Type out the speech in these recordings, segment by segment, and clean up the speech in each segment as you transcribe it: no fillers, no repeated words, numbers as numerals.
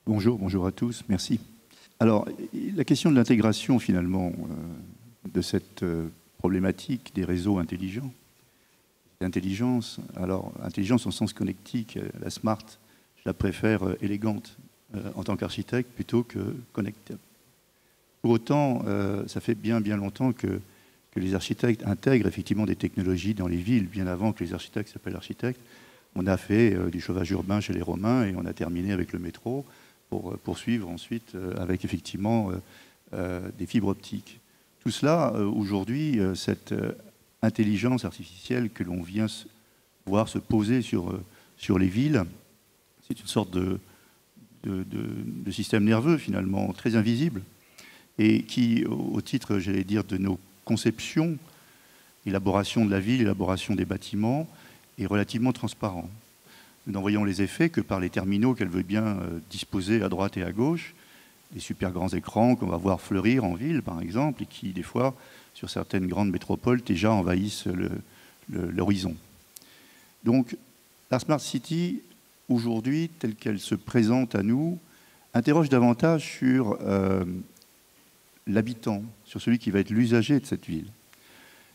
Bonjour à tous, merci. Alors, la question de l'intégration, finalement, de cette problématique des réseaux intelligents, l'intelligence, alors, intelligence au sens connectique, la smart, je la préfère élégante en tant qu'architecte plutôt que connectée. Pour autant, ça fait bien longtemps que les architectes intègrent effectivement des technologies dans les villes, bien avant que les architectes s'appellent architectes. On a fait du chauffage urbain chez les Romains et on a terminé avec le métro pour poursuivre ensuite avec effectivement des fibres optiques. Tout cela, aujourd'hui, cette intelligence artificielle que l'on vient voir se poser sur les villes, c'est une sorte de système nerveux finalement très invisible et qui, au titre, j'allais dire, de nos conceptions, élaboration de la ville, élaboration des bâtiments, est relativement transparent. Nous n'en voyons les effets que par les terminaux qu'elle veut bien disposer à droite et à gauche, des super grands écrans qu'on va voir fleurir en ville, par exemple, et qui, des fois, sur certaines grandes métropoles, déjà envahissent l'horizon. Donc, la Smart City, aujourd'hui, telle qu'elle se présente à nous, interroge davantage sur l'habitant, sur celui qui va être l'usager de cette ville.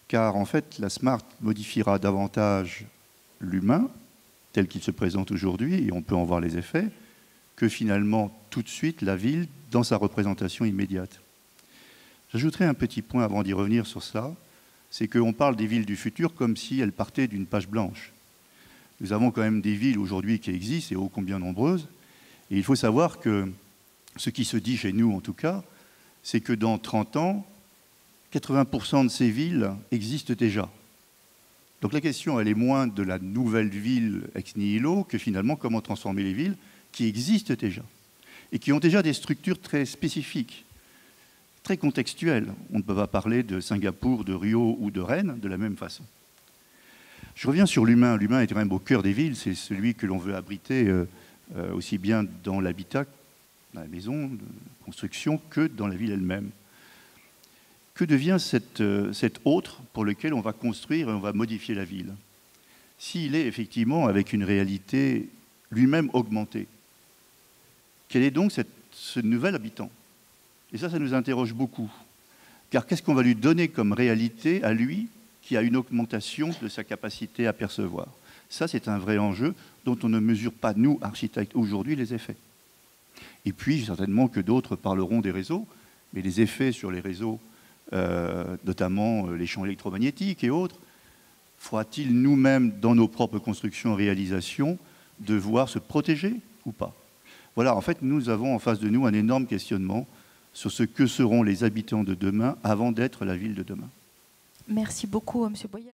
Car, en fait, la Smart modifiera davantage l'humain, tel qu'il se présente aujourd'hui, et on peut en voir les effets, que finalement, tout de suite, la ville dans sa représentation immédiate. J'ajouterai un petit point avant d'y revenir sur cela, c'est qu'on parle des villes du futur comme si elles partaient d'une page blanche. Nous avons quand même des villes aujourd'hui qui existent, et ô combien nombreuses, et il faut savoir que ce qui se dit chez nous, en tout cas, c'est que dans 30 ans, 80% de ces villes existent déjà. Donc la question, elle est moins de la nouvelle ville ex nihilo que finalement comment transformer les villes qui existent déjà et qui ont déjà des structures très spécifiques, très contextuelles. On ne peut pas parler de Singapour, de Rio ou de Rennes de la même façon. Je reviens sur l'humain. L'humain est quand même au cœur des villes. C'est celui que l'on veut abriter aussi bien dans l'habitat, dans la maison, de construction, que dans la ville elle-même. Que devient cet autre pour lequel on va construire et on va modifier la ville? S'il est effectivement avec une réalité lui-même augmentée, quel est donc ce nouvel habitant? Et ça nous interroge beaucoup. Car qu'est-ce qu'on va lui donner comme réalité à lui qui a une augmentation de sa capacité à percevoir? Ça, c'est un vrai enjeu dont on ne mesure pas, nous, architectes, aujourd'hui, les effets. Et puis, certainement que d'autres parleront des réseaux, mais les effets sur les réseaux, notamment les champs électromagnétiques et autres, faudra-t-il nous-mêmes, dans nos propres constructions et réalisations, devoir se protéger ou pas? Voilà, en fait, nous avons en face de nous un énorme questionnement sur ce que seront les habitants de demain avant d'être la ville de demain. Merci beaucoup, M. Boyer.